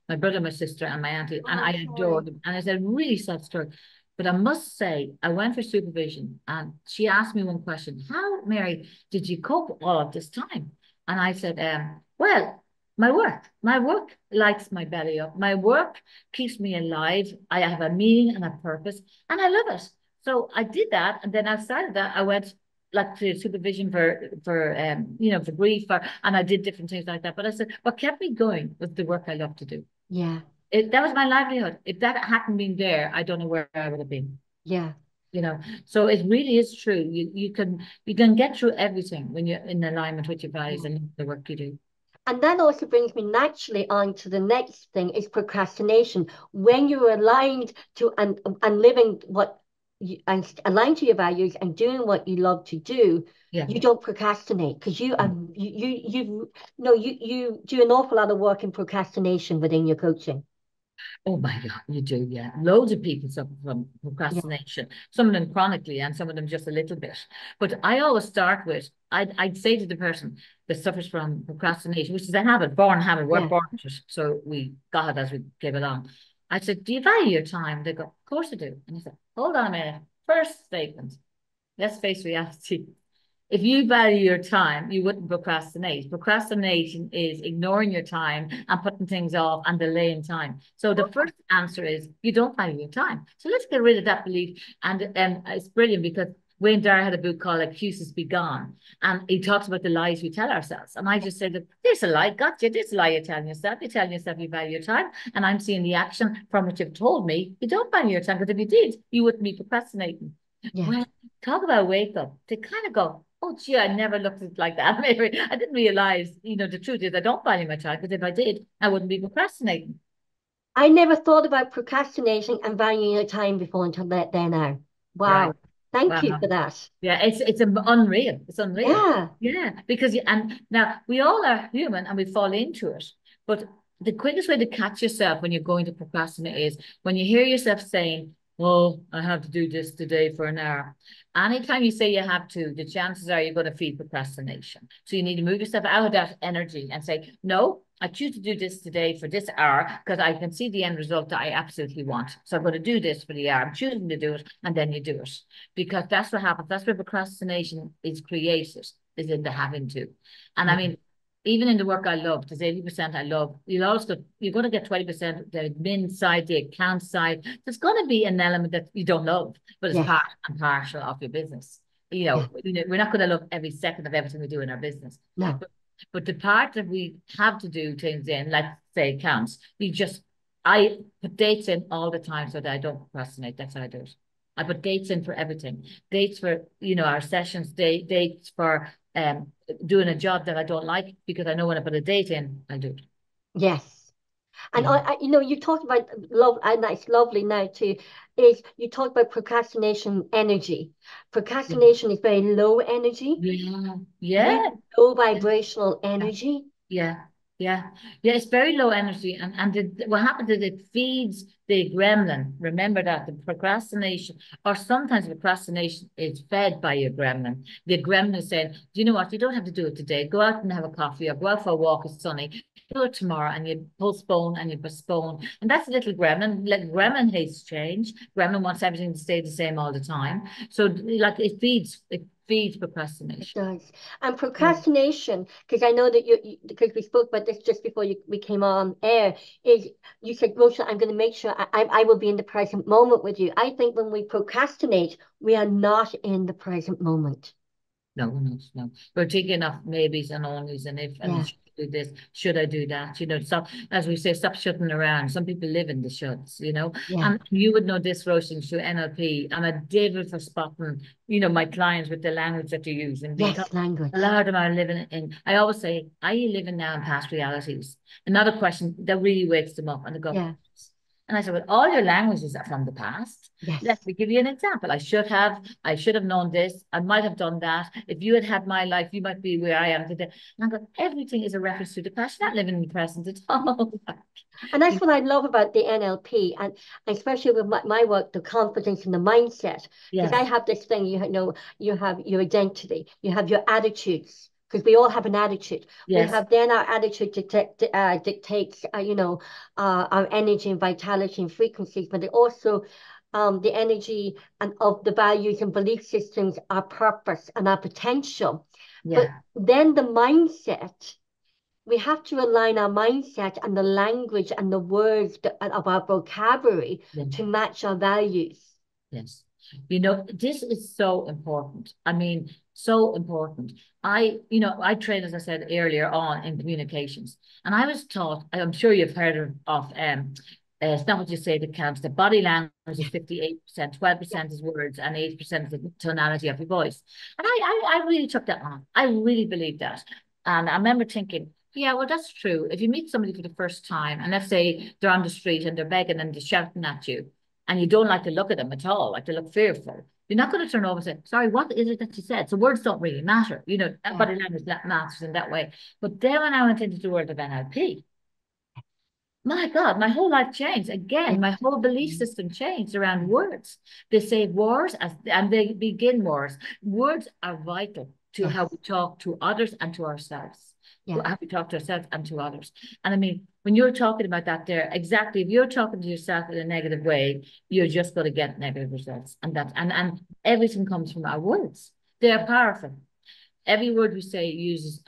B: my brother, my sister, and my auntie, and
A: Oh,
B: I
A: sorry.
B: adored them. And it's a really sad story. But I must say, I went for supervision, and she asked me one question: How, Mary, did you cope all of this time? And I said, well, my work lights my belly up. My work keeps me alive. I have a meaning and a purpose, and I love it. So I did that, and then outside of that, I went like to supervision for grief and I did different things like that. But I said, what kept me going was the work I love to do.
A: Yeah,
B: That was my livelihood. If that hadn't been there, I don't know where I would have been.
A: yeah.
B: You know, so it really is true. You can get through everything when you're in alignment with your values
A: Yeah.
B: and the work you do.
A: And that also brings me naturally on to the next thing is procrastination. When you're aligned to and living what and aligned to your values and doing what you love to do,
B: Yeah.
A: you don't procrastinate because you do an awful lot of work in procrastination within your coaching.
B: Oh my God, you do, yeah. Loads of people suffer from
A: Yeah,
B: procrastination, some of them chronically and some of them just a little bit. But I always start with, I'd say to the person that suffers from procrastination, which is a habit, born habit, we're
A: yeah,
B: born with it, so we got it as we came along. I said, do you value your time? They go, of course I do. And I said, hold on a minute. First statement, let's face reality. If you value your time, you wouldn't procrastinate. Procrastination is ignoring your time and putting things off and delaying time. So the first answer is you don't value your time. So let's get rid of that belief. And it's brilliant because Wayne Dyer had a book called Excuses Be Gone. And he talks about the lies we tell ourselves. And I just said, that there's a lie, gotcha, there's a lie you're telling yourself. You're telling yourself you value your time. And I'm seeing the action from what you've told me. You don't value your time because if you did, you wouldn't be procrastinating.
A: Yeah.
B: Well, talk about wake up to kind of go, oh, gee, I never looked at it like that. Maybe I didn't realize, the truth is I don't value my time because if I did, I wouldn't be procrastinating.
A: I never thought about procrastinating and valuing your time before until that there now.
B: Right.
A: Wow. Thank you
B: Wow.
A: for that.
B: Yeah, it's unreal. It's unreal.
A: Yeah.
B: Yeah, because and now we all are human and we fall into it. But the quickest way to catch yourself when you're going to procrastinate is when you hear yourself saying, "Oh, I have to do this today for an hour." Anytime you say you have to, the chances are you're going to feed procrastination. So you need to move yourself out of that energy and say, "No, I choose to do this today for this hour because I can see the end result that I absolutely want. So I'm going to do this for the hour. I'm choosing to do it, and then you do it because that's what happens. That's where procrastination is created, is in the having to. And I
A: Yeah.
B: mean, even in the work I love, there's 80% I love. You're going to get 20% the admin side, the account side. There's going to be an element that you don't love, but it's
A: Yes.
B: part and partial of your business.
A: Yeah.
B: We're not going to love every second of everything we do in our business.
A: No.
B: But the part that we have to do things in, like say accounts, I put dates in all the time so that I don't procrastinate. That's how I do it. I put dates in for everything. Dates for, our sessions, dates for doing a job that I don't like because I know when I put a date in, I do it.
A: Yes. And
B: Yeah.
A: you talked about love, and that's lovely now too, is you talk about procrastination energy. Procrastination is very low energy,
B: Yeah.
A: very
B: Yeah.
A: low vibrational energy.
B: Yeah, yeah, yeah. It's very low energy, what happens is it feeds the gremlin. Remember that the procrastination, or sometimes procrastination, is fed by your gremlin. The gremlin is saying, "Do you know what? You don't have to do it today. Go out and have a coffee, or go out for a walk. It's sunny. Do it tomorrow." And you postpone and you postpone, and that's a little gremlin. Like gremlin hates change. Gremlin wants everything to stay the same all the time. So, like it feeds
A: It
B: procrastination.
A: does. And
B: Yeah.
A: procrastination, because I know that because we spoke about this just before we came on air, is you said, Rosha, I'm going to make sure I will be in the present moment with you. I think when we procrastinate, we are not in the present moment.
B: No, no, no. We're thinking of maybes and onlys and if and
A: Yeah,
B: should I do this, should I do that? Stop, as we say, stop shutting around. Some people live in the shuts.
A: yeah.
B: And you would know this, Roshan, through NLP. I'm a devil for spotting, my clients with the language that you're using because
A: Yes,
B: a
A: language.
B: lot of them are living in, I always say, are you living now in past realities? Another question that really wakes them up and they go,
A: Yeah,
B: and I said, well, all your languages are from the past. Let
A: yes.
B: me give you an example. I should have known this. I might have done that. If you had had my life, you might be where I am today. And I go, everything is a reference to the past. You're not living in the present at all.
A: And that's what I love about the NLP, and especially with my work, the confidence and the mindset. Because I
B: Yes,
A: have this thing, you have your identity, you have your attitudes, because we all have an attitude. We
B: yes,
A: have then our attitude dictates, our energy and vitality and frequencies, but it also the energy and of the values and belief systems, our purpose and our potential. But
B: yeah,
A: then the mindset, we have to align our mindset and the language and the words of our vocabulary
B: yeah,
A: to match our values.
B: yes. This is so important. I mean, so important. I trained, as I said earlier on, in communications, and I was taught. I'm sure you've heard of it's not what you say that counts. The body language is
A: Yeah,
B: 58%,
A: yeah,
B: 12% is words, and 8% is the tonality of your voice. And I really took that on. I really believe that. And I remember thinking, yeah, well, that's true. If you meet somebody for the first time, and let's say they're on the street and they're begging and they're shouting at you, and you don't like to look at them at all, like they look fearful, you're not going to turn over and say, sorry, what is it that you said? So words don't really matter. That
A: yeah,
B: body language that matters in that way. But then when I went into the world of NLP, my God, my whole life changed. Again,
A: yes.
B: my whole belief system changed around words. They say words and they begin words. Words are vital to how
A: Yes,
B: we talk to others and to ourselves.
A: yeah.
B: How we talk to ourselves and to others. And I mean, when you're talking about that there, exactly, if you're talking to yourself in a negative way, you're just going to get negative results. And everything comes from our words. They're powerful. every word we say uses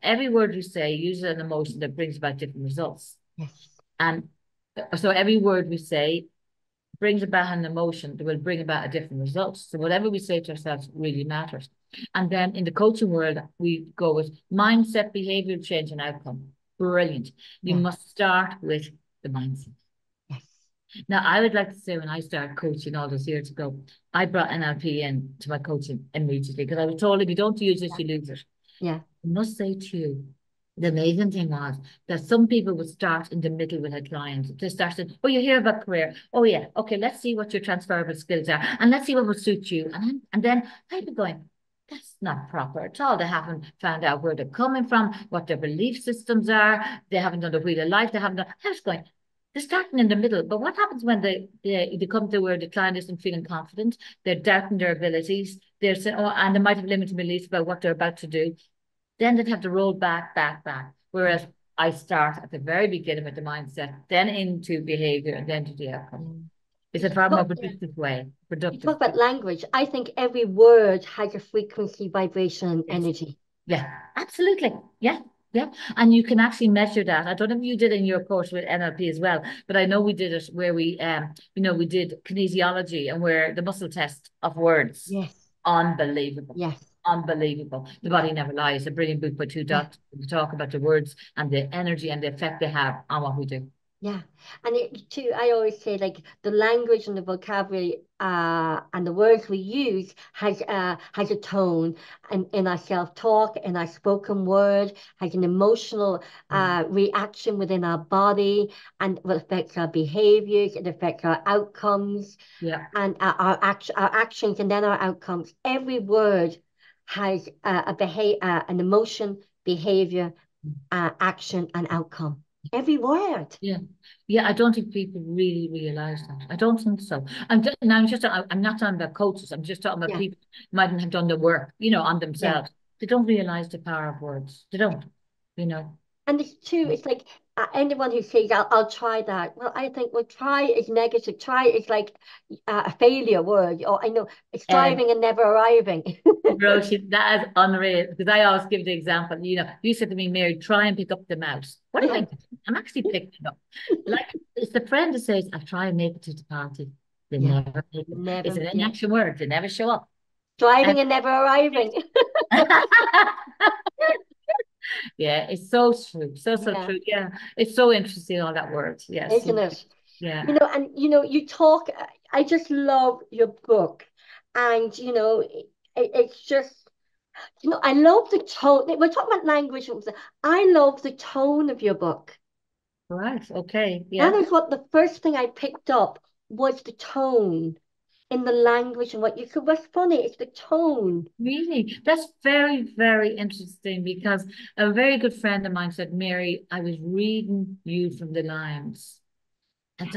B: every word we say uses an emotion that brings about different results.
A: Yes.
B: And so every word we say brings about an emotion that will bring about a different result. So whatever we say to ourselves really matters. And then in the coaching world, we go with mindset, behavioral change, and outcome. Brilliant. You
A: Yeah.
B: must start with the mindset.
A: Yes.
B: Now, I would like to say when I started coaching all those years ago, I brought NLP in to my coaching immediately because I was told if you don't use it,
A: Yeah.
B: you lose it.
A: Yeah.
B: I must say to you, the amazing thing was that some people would start in the middle with a client. They started, oh, you hear about career. Oh, yeah. Okay, let's see what your transferable skills are. And let's see what will suit you. And then I'd be going, that's not proper at all. They haven't found out where they're coming from, what their belief systems are. They haven't done the wheel of life. They haven't done, I was going, they're starting in the middle. But what happens when they come to where the client isn't feeling confident? They're doubting their abilities. They're saying, oh, and they might have limited beliefs about what they're about to do. Then they'd have to roll back, back, back.
A: Yeah.
B: Whereas I start at the very beginning with the mindset, then into behavior, and then to the outcome.
A: Mm.
B: It's a far more
A: Yeah.
B: productive way.
A: You
B: Productive.
A: talk about language. I think every word has a frequency, vibration, and
B: Yes.
A: energy.
B: Yeah, absolutely. Yeah, yeah. And you can actually measure that. I don't know if you did in your course with NLP as well, but I know we did it where we did kinesiology and where the muscle test of words.
A: Yes.
B: Unbelievable.
A: Yes.
B: Unbelievable. The
A: Yeah.
B: Body Never Lies, a brilliant book by two
A: Yeah.
B: doctors to talk about the words and the energy and the effect they have on what we do.
A: Yeah, and it too, I always say like the language and the vocabulary and the words we use has a tone and in our self-talk, in our spoken word, has an emotional reaction within our body and it affects our behaviors, it affects our outcomes
B: Yeah.
A: and our actions and then our outcomes. Every word has an emotion, behavior, action and outcome. Every word.
B: Yeah. Yeah, I don't think people really realize that. I don't think so. I'm not talking about coaches. I'm just talking about
A: Yeah.
B: people who mightn't have done the work, on
A: Yeah.
B: themselves. They don't realize the power of words. They don't, you know.
A: And it's true. It's like anyone who says, I'll try that. Well, I think, well, try is negative. Try is like a failure word. Or I know it's
B: And
A: striving and never arriving.
B: Roshi, that is unreal. Because I always give the example, you said to me, Mary, try and pick up the mouse. What am I
A: Yeah.
B: doing? I'm actually picking it up. Like it's the friend who says, I try and make it to the party. They
A: Yeah.
B: never make it. It's
A: Never.
B: an
A: Yeah.
B: inaction word. They never show up. And
A: Striving and never arriving.
B: yeah, it's so true. So, so
A: Yeah.
B: true. Yeah. It's so interesting, all that word. Yes.
A: Isn't it?
B: Yeah.
A: And you talk, I just love your book. And, it's just, I love the tone. We're talking about language. I love the tone of your book.
B: Right. Okay.
A: That
B: Yeah.
A: is what the first thing I picked up was the tone in the language and what you said. What's funny? It's the tone.
B: Really, that's very, very interesting because a very good friend of mine said, Mary, I was reading you from the lines. And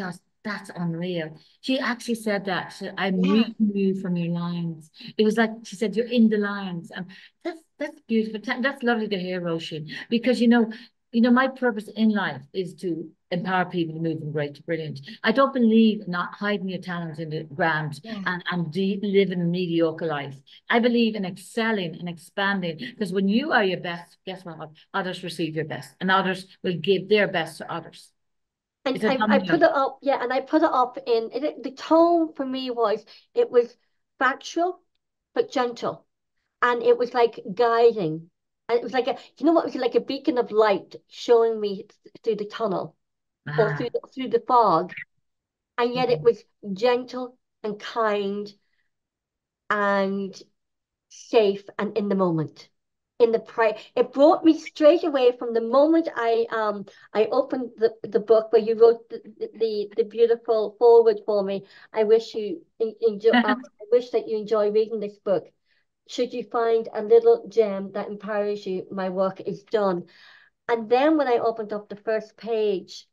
B: that's unreal. She actually said that. She said, I'm
A: Yeah,
B: reading you from your lines. It was like she said, you're in the lines. And that's beautiful. That's lovely to hear, Roisin. Because my purpose in life is to empower people to move from great to brilliant. I don't believe not hiding your talents in the ground
A: yeah.
B: and living a mediocre life. I believe in excelling and expanding because when you are your best, guess what? Others receive your best and others will give their best to others.
A: And
B: It's a
A: I
B: domino.
A: put it up, yeah, and I put it up the tone for me it was factual but gentle. And it was like guiding. And it was like it was like a beacon of light showing me through the tunnel or
B: Ah,
A: through the fog. And yet it
B: mhm.
A: was gentle and kind and safe and in the moment. It brought me straight away from the moment I opened the book where you wrote the beautiful forward for me. I wish you enjoy. I wish that you enjoy reading this book. Should you find a little gem that empowers you, my work is done. And then when I opened up the first page,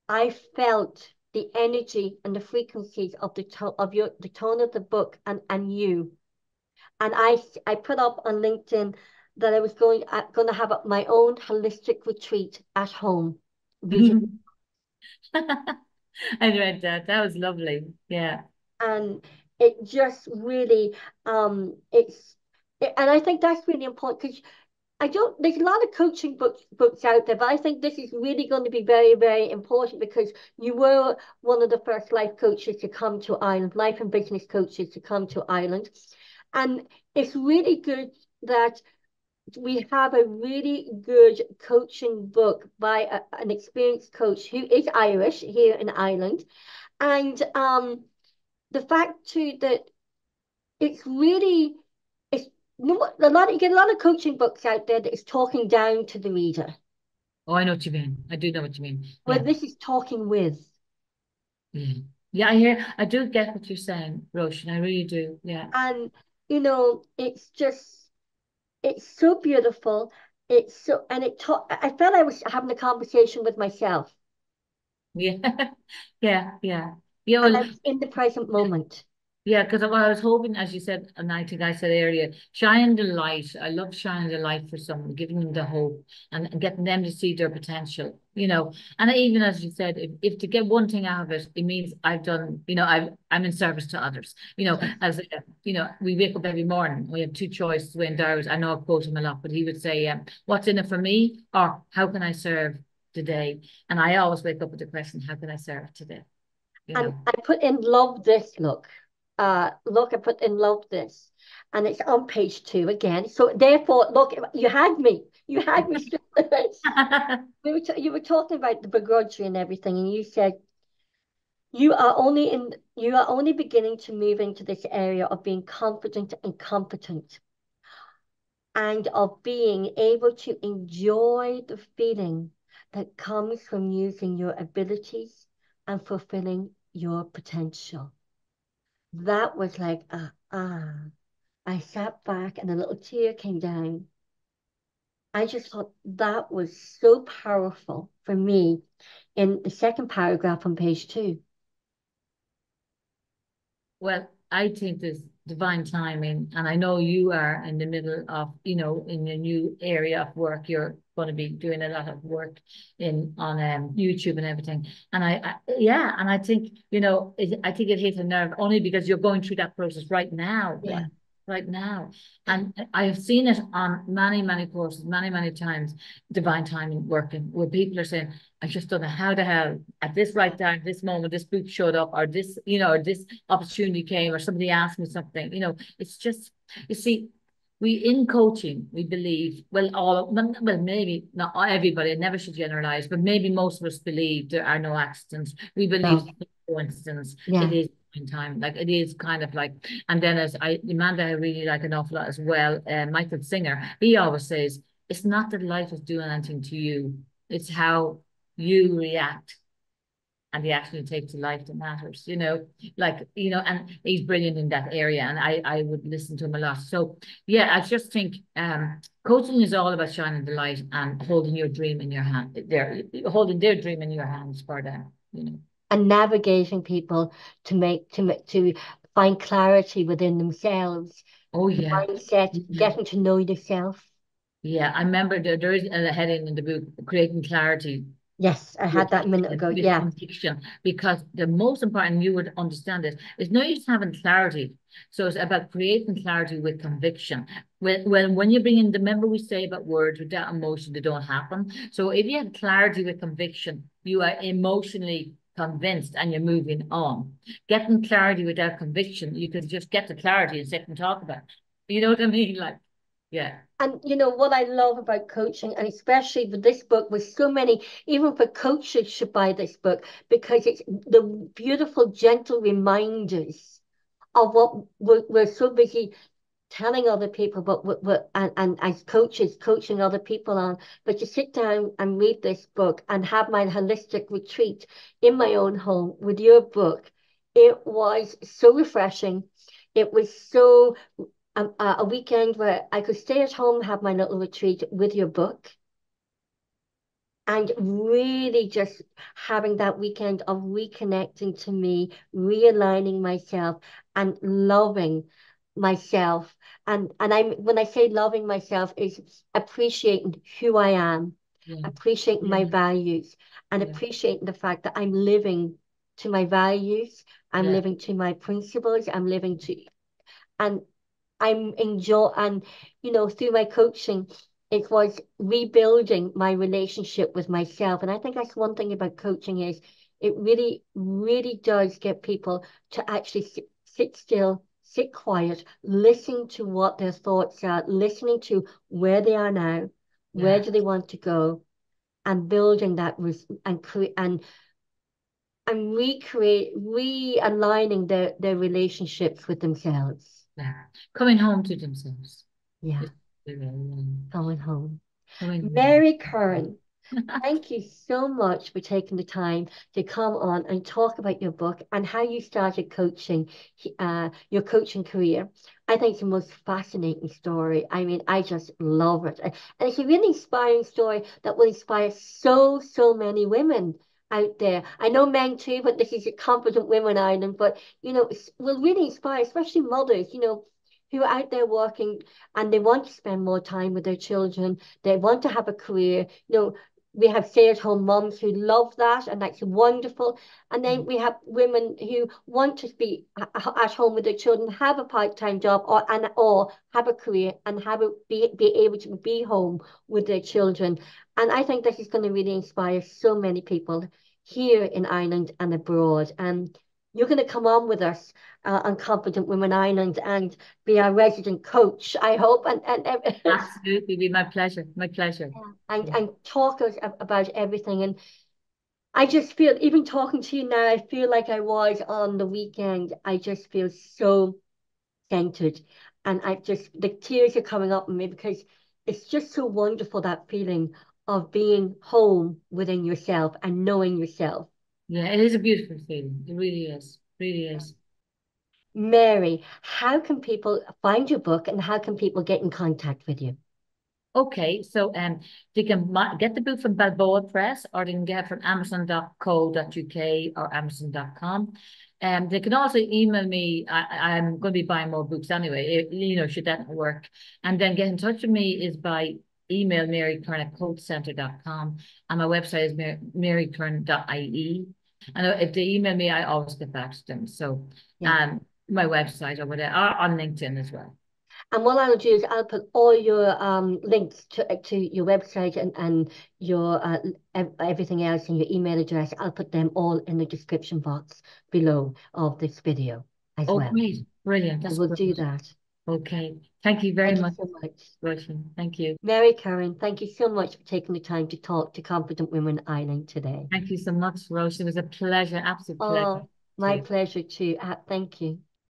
A: I felt the energy and the frequencies of the tone of the book and you. And I put up on LinkedIn that I was going to have my own holistic retreat at home. Vision.
B: I read that. That was lovely. Yeah.
A: And it just really it's And I think that's really important because I don't, there's a lot of coaching books out there, but I think this is really going to be very, very important because you were one of the first life coaches to come to Ireland, life and business coaches to come to Ireland. And it's really good that we have a really good coaching book by an experienced coach who is Irish here in Ireland. And the fact too that it's really it's a lot you get a lot of coaching books out there that is talking down to the reader.
B: Oh, I know what you mean. I do know what you mean.
A: Well,
B: Yeah.
A: this is talking with.
B: Yeah. Yeah, I do get what you're saying, Roshan. I really do. Yeah.
A: And it's just it's so beautiful. It's so and it taught I felt I was having a conversation with myself
B: Yeah. Yeah. Yeah. Yeah.
A: and I
B: Well,
A: was in the present moment.
B: yeah, because what I was hoping, as you said, and I think I said earlier, shine the light. I love shining the light for someone, giving them the hope and getting them to see their potential, you know. And even as you said, if to get one thing out of it, it means I've done, I'm in service to others. As we wake up every morning, we have two choices. Wayne Dowers, I know I quote him a lot, but he would say, "What's in it for me?" or "How can I serve today?" And I always wake up with the question, "How can I serve today?" You
A: And
B: know.
A: I put in love this look. Look, I put in love this. And it's on page 2 again. So therefore, look, you had me. You had me. You were talking about the begrudgery and everything, and you said you are only beginning to move into this area of being confident and competent and of being able to enjoy the feeling that comes from using your abilities and fulfilling your potential. That was like, I sat back and a little tear came down. I just thought that was so powerful for me in the second paragraph on page 2.
B: Well, I think there's divine timing, and I know you are in the middle of, in a new area of work. You're going to be doing a lot of work in on YouTube and everything. And yeah, and I think, I think it hits a nerve only because you're going through that process right now,
A: Yeah.
B: right now. And I have seen it on many, many courses, many, many times, divine timing working, where people are saying, I just don't know how the hell at this right time, this moment, this book showed up, or this, or this opportunity came, or somebody asked me something. It's just, you see, we in coaching, we believe, well, maybe not everybody, I never should generalize, but maybe most of us believe there are no accidents. We believe
A: No.
B: coincidence. It
A: Yeah.
B: is in time, like it is kind of like, and then Amanda, I really like an awful lot as well. Michael Singer, he always says, it's not that life is doing anything to you, it's how you react and the action you take to life that matters, and he's brilliant in that area. And I would listen to him a lot. So yeah, I just think coaching is all about shining the light and holding your dream in your hand. Holding their dream in your hands for them.
A: And navigating people to find clarity within themselves,
B: Oh yeah.
A: mindset,
B: Yeah.
A: getting to know yourself.
B: Yeah, I remember there is a heading in the book, creating clarity
A: Yes, I had that a minute ago.
B: with
A: Yeah.
B: conviction, because the most important, you would understand it, is not just having clarity. So it's about creating clarity with conviction. When you bring in, the remember we say about words without emotion, they don't happen. So if you have clarity with conviction, you are emotionally convinced and you're moving on. Getting clarity without conviction, you can just get the clarity and sit and talk about it. You know what I mean? Like, yeah.
A: And what I love about coaching, and especially with this book, with so many, even for coaches should buy this book because it's the beautiful, gentle reminders of what we're so busy telling other people, but and as coaches, coaching other people on. But to sit down and read this book and have my holistic retreat in my own home with your book, it was so refreshing. It was so a weekend where I could stay at home, have my little retreat with your book, and really just having that weekend of reconnecting to me, realigning myself, and loving myself. And I when I say loving myself is appreciating who I am,
B: Yeah.
A: appreciating my
B: Yeah.
A: values, and
B: Yeah.
A: appreciating the fact that I'm living to my values, I'm
B: Yeah.
A: living to my principles, I'm living to and I'm enjoy and through my coaching, it was rebuilding my relationship with myself. And I think that's one thing about coaching is it really, really does get people to actually sit still, sit quiet, listen to what their thoughts are, listening to where they are now, where
B: Yeah,
A: do they want to go, and building that and realigning their relationships with themselves.
B: yeah. Coming home to themselves.
A: Yeah,
B: Just,
A: going home.
B: coming
A: Mary
B: home.
A: Curran, thank you so much for taking the time to come on and talk about your book and how you started your coaching career. I think it's the most fascinating story. I mean, I just love it. And it's a really inspiring story that will inspire so many women out there. I know men too, but this is a Confident Women Island, but it will really inspire, especially mothers, who are out there working and they want to spend more time with their children. They want to have a career. We have stay-at-home moms who love that, and that's wonderful. And then we have women who want to be at home with their children, have a part-time job, or have a career and be able to be home with their children. And I think this is going to really inspire so many people here in Ireland and abroad. And you're going to come on with us on Confident Women Ireland and be our resident coach, I hope,
B: Absolutely, be my pleasure. My pleasure.
A: and
B: Yeah.
A: talk us about everything. And I just feel, even talking to you now, I feel like I was on the weekend. I just feel so centered, and the tears are coming up in me because it's just so wonderful, that feeling of being home within yourself and knowing yourself.
B: Yeah, it is a beautiful feeling. It really is. Really is.
A: Mary, how can people find your book and how can people get in contact with you?
B: Okay, so they can get the book from Balboa Press, or they can get it from amazon.co.uk or amazon.com. They can also email me. I'm going to be buying more books anyway, should that work. And then get in touch with me is by email marycurran@coachcenter.com, and my website is marycurran.ie. And if they email me, I always get back to them. So
A: Yes.
B: my website or whatever, or on LinkedIn as well.
A: And what I'll do is I'll put all your links to your website and your everything else and your email address. I'll put them all in the description box below of this video as
B: Oh,
A: well.
B: great. Brilliant. That's
A: We'll do
B: great.
A: that.
B: Okay. Thank you very
A: Thank you
B: much,
A: so much.
B: Roshan. Thank you.
A: Mary Karen, thank you so much for taking the time to talk to Confident Women Island today.
B: Thank you so much, Roshan. It was a pleasure, absolute pleasure
A: Oh, my
B: to.
A: pleasure too. Thank you.